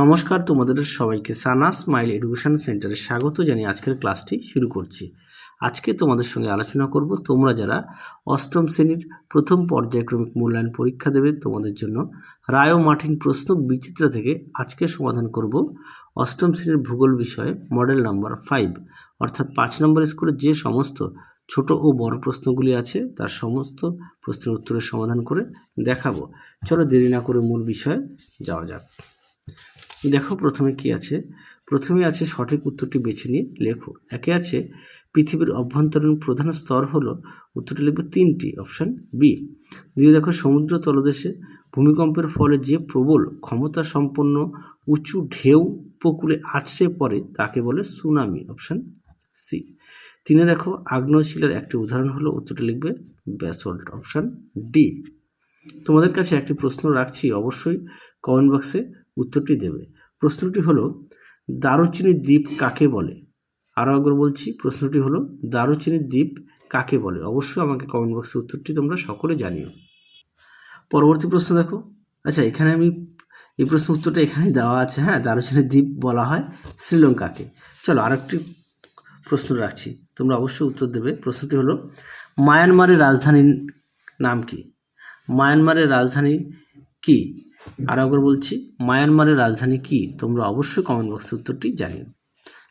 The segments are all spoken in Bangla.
নমস্কার, তোমাদের সবাইকে সানা স্মাইল এডুকেশন সেন্টারে স্বাগত জানিয়ে আজকের ক্লাসটি শুরু করছি। আজকে তোমাদের সঙ্গে আলোচনা করব তোমরা যারা অষ্টম শ্রেণীর প্রথম পর্যায়ক্রমিক মূল্যায়ন পরীক্ষা দেবে তোমাদের জন্য রায় ও মার্টিন প্রশ্ন বিচিত্রা থেকে আজকে সমাধান করব অষ্টম শ্রেণীর ভূগোল বিষয়ে মডেল নাম্বার 5 অর্থাৎ 5 নম্বর স্কুলের যে সমস্ত ছোট ও বড় প্রশ্নগুলি আছে তার সমস্ত প্রশ্নের উত্তরের সমাধান করে দেখাবো। চলো দেরি না করে মূল বিষয়ে যাওয়া যাক। দেখো প্রথমে কি আছে, প্রথমে আছে সঠিক উত্তরটি বেছে নিয়ে লেখো। একে আছে পৃথিবীর অভ্যন্তরীণ প্রধান স্তর হলো, উত্তরটি লিখবে 3টি, অপশান বি। দুই দেখো সমুদ্র তলদেশে ভূমিকম্পের ফলে যে প্রবল ক্ষমতা সম্পন্ন উঁচু ঢেউ উপকূলে আছড়ে পড়ে তাকে বলে সুনামি, অপশান সি। 3 দেখো আগ্নেয় শিলার একটি উদাহরণ হলো, উত্তরটি লিখবে ব্যাসল্ট, অপশান ডি। তোমাদের কাছে একটি প্রশ্ন রাখছি, অবশ্যই কমেন্ট বক্সে উত্তরটি দেবে। প্রশ্নটি হলো দারুচিনি দ্বীপ কাকে বলে? আরও একবার বলছি, প্রশ্নটি হলো দারুচিনি দ্বীপ কাকে বলে? অবশ্যই আমাকে কমেন্ট বক্সে উত্তরটি তোমরা সকলে জানিও। পরবর্তী প্রশ্ন দেখো। আচ্ছা, এখানে আমি এই প্রশ্ন উত্তরটা এখানে দেওয়া আছে। হ্যাঁ, দারুচিনি দ্বীপ বলা হয় শ্রীলঙ্কাকে। চলো আরেকটি প্রশ্ন রাখছি, তোমরা অবশ্যই উত্তর দেবে। প্রশ্নটি হলো মায়ানমারের রাজধানীর নাম কি? মায়ানমারের রাজধানী কি? আর একবার বলছি, মায়ানমারের রাজধানী কি? তোমরা অবশ্যই কমেন্ট বক্সে উত্তরটি জানিও।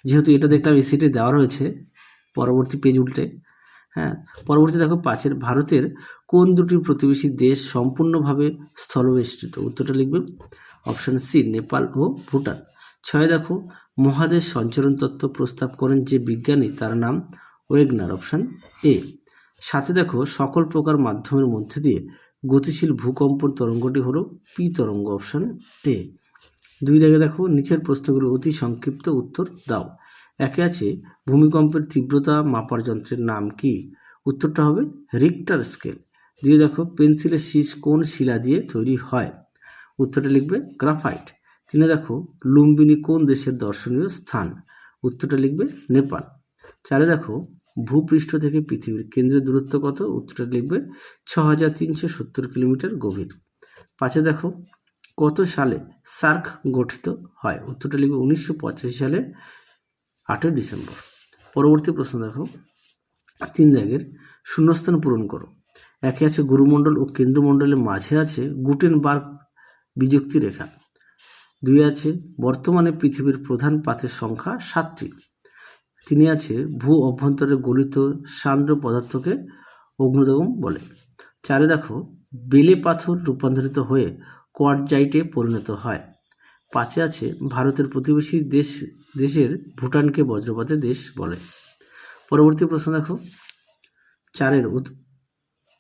যেহেতু এটা দেখলাম এই সিটে দেওয়া রয়েছে, পরবর্তী পেজ উল্টে। হ্যাঁ, পরবর্তী দেখো 5 ভারতের কোন দুটি প্রতিবেশী দেশ সম্পূর্ণভাবে স্থলবেষ্টিত? উত্তরটা লিখবে অপশান সি, নেপাল ও ভুটান। 6 দেখো মহাদেশ সঞ্চরণ তত্ত্ব প্রস্তাব করেন যে বিজ্ঞানী, তার নাম ওয়েগনার, অপশান এ। 7 দেখো সকল প্রকার মাধ্যমের মধ্যে দিয়ে গতিশীল ভূকম্পন তরঙ্গটি হলো পি তরঙ্গ, অপশান এ। 2 দেখো নিচের প্রশ্নগুলো অতি সংক্ষিপ্ত উত্তর দাও। একে আছে ভূমিকম্পের তীব্রতা মাপার যন্ত্রের নাম কি? উত্তরটা হবে রিক্টার স্কেল। 2 দেখো পেন্সিলের শীষ কোন শিলা দিয়ে তৈরি হয়? উত্তরটা লিখবে গ্রাফাইট। 3 দেখো লুম্বিনী কোন দেশের দর্শনীয় স্থান? উত্তরটা লিখবে নেপাল। 4 দেখো ভূপৃষ্ঠ থেকে পৃথিবীর কেন্দ্রের দূরত্ব কত? উত্তরটা লিখবে 6370 কিলোমিটার গভীর। 5 দেখো কত সালে সার্ক গঠিত হয়? উত্তরটা লিখবে 1985 সালে 8 ডিসেম্বর। পরবর্তী প্রশ্ন দেখো 3 দাগের শূন্যস্থান পূরণ করো। একে আছে গুরুমণ্ডল ও কেন্দ্রমণ্ডলের মাঝে আছে গুটেনবার্গ বিযুক্তি রেখা। 2 আছে বর্তমানে পৃথিবীর প্রধান পাতের সংখ্যা 7টি। 3 আছে ভূ অভ্যন্তরে গলিত সান্দ্র পদার্থকে অগ্নুদ্গম বলে। 4 দেখো বেলে পাথর রূপান্তরিত হয়ে কোয়ার্টজাইটে পরিণত হয়। 5 আছে ভারতের প্রতিবেশী দেশের ভুটানকে বজ্রপাতের দেশ বলে। পরবর্তী প্রশ্ন দেখো 4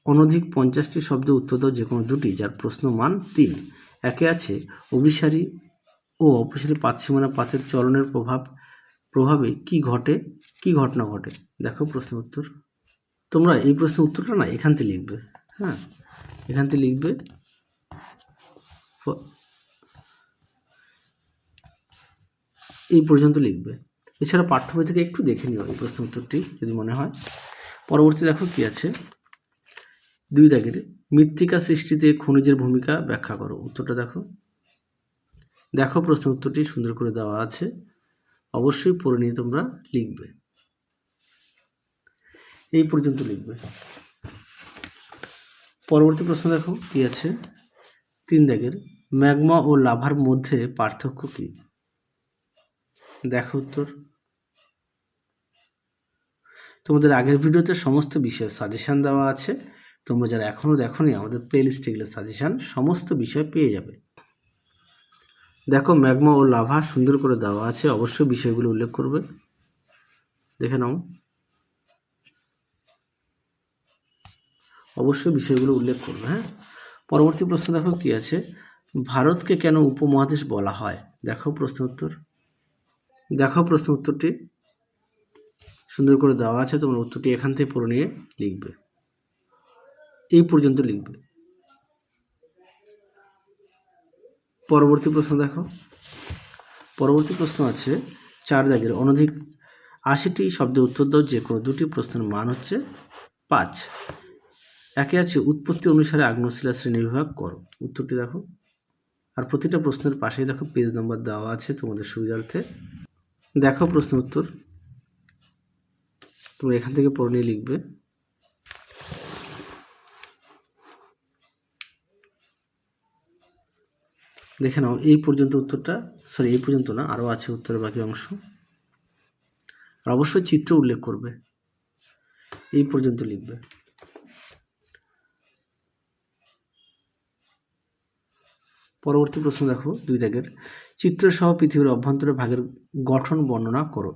অনধিক 50টি শব্দ উত্তর দাও যে কোনো দুটি যার প্রশ্ন মান 3। একে আছে অভিসারী ও অপসারী পাতসীমানা পাতের চলনের প্রভাবে কি ঘটনা ঘটে? দেখো প্রশ্ন উত্তর। তোমরা এই প্রশ্নের উত্তরটা না এখান থেকে লিখবে। হ্যাঁ, এখান থেকে লিখবে, এই পর্যন্ত লিখবে। এছাড়া পাঠ্য বই থেকে একটু দেখে নিও এই প্রশ্ন উত্তরটি যদি মনে হয়। পরবর্তী দেখো কি আছে 2 দাগের মৃত্তিকা সৃষ্টিতে খনিজের ভূমিকা ব্যাখ্যা করো। উত্তরটা দেখো প্রশ্ন উত্তরটি সুন্দর করে দেওয়া আছে, অবশ্যই পড়ে নিয়ে তোমরা লিখবে। এই পর্যন্ত লিখবে। পরবর্তী প্রশ্ন দেখো কি আছে 3 দাগের ম্যাগমা ও লাভার মধ্যে পার্থক্য কি? দেখো উত্তর। তোমাদের আগের ভিডিওতে সমস্ত বিষয়ের সাজেশান দেওয়া আছে, তোমরা যারা এখনও দেখোনি আমাদের প্লেলিস্টে গেলে সাজেশান সমস্ত বিষয় পেয়ে যাবে। দেখো ম্যাগমা ও লাভা সুন্দর করে দেওয়া আছে, অবশ্যই বিষয়গুলো উল্লেখ করবে, দেখে নাও, অবশ্যই বিষয়গুলো উল্লেখ করবে। হ্যাঁ, পরবর্তী প্রশ্ন দেখো কি আছে ভারতকে কেন উপমহাদেশ বলা হয়? দেখো প্রশ্ন উত্তরটি সুন্দর করে দেওয়া আছে, তোমরা উত্তরটি এখান থেকে পড়ে নিয়ে লিখবে। এই পর্যন্ত লিখবে। পরবর্তী প্রশ্ন দেখো, পরবর্তী প্রশ্ন আছে 4 দাগের অনধিক 80টি শব্দের উত্তর দাও যে কোনো দুটি প্রশ্নের মান হচ্ছে 5। একে আছে উৎপত্তি অনুসারে আগ্নেয়শিলা শ্রেণীবিভাগ করো। উত্তরটি দেখো আর প্রতিটা প্রশ্নের পাশেই দেখো পেজ নাম্বার দেওয়া আছে তোমাদের সুবিধার্থে। দেখো প্রশ্ন উত্তর, তোমরা এখান থেকে পড়ে নিয়ে লিখবে। দেখে নাও এই পর্যন্ত উত্তরটা, সরি এই পর্যন্ত না, আরও আছে উত্তরের বাকি অংশ। আর অবশ্যই চিত্র উল্লেখ করবে, এই পর্যন্ত লিখবে। পরবর্তী প্রশ্ন দেখো 2 দাগের, চিত্রসহ পৃথিবীর অভ্যন্তরের ভাগের গঠন বর্ণনা করো।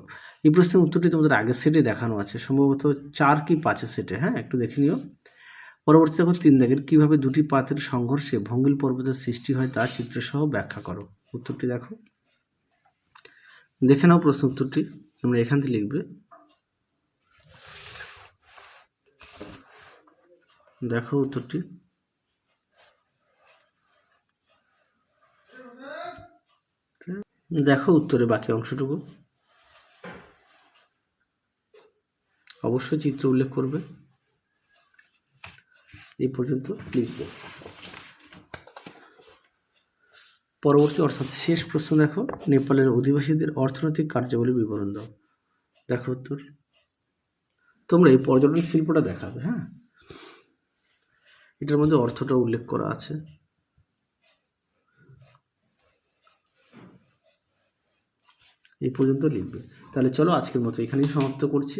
এই প্রশ্নের উত্তরটি তোমাদের আগের সেটে দেখানো আছে, সম্ভবত 4 কি 5 সেটে, হ্যাঁ একটু দেখে নিও। পরবর্তী দেখো 3 দাগের, কিভাবে দুটি পাতের সংঘর্ষে ভঙ্গিল পর্বতের সৃষ্টি হয় তা চিত্রসহ ব্যাখ্যা করো। উত্তরটি দেখো, দেখে নাও প্রশ্ন উত্তরটি, তোমরা এখান থেকে লিখবে। দেখো উত্তরটি, দেখো উত্তরে বাকি অংশটুকু, অবশ্যই চিত্র উল্লেখ করবে, এই পর্যন্ত লিখবে। পরবর্তী অর্থাৎ শেষ প্রশ্ন দেখো, নেপালের অধিবাসীদের অর্থনৈতিক কার্যাবলীর বিবরণ দাও। দেখো উত্তর, তোমরা এই পর্যটন শিল্পটা দেখাবে, হ্যাঁ এটার মধ্যে অর্থটা উল্লেখ করা আছে। এই পর্যন্ত লিখবে। তাহলে চলো আজকের মতো এখানেই সমাপ্ত করছি,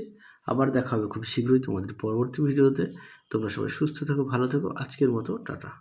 আবার দেখা হবে খুব শীঘ্রই তোমাদের পরবর্তী ভিডিওতে। তোমরা সবাই সুস্থ থেকো, ভালো থেকো, আজকের মতো টাটা।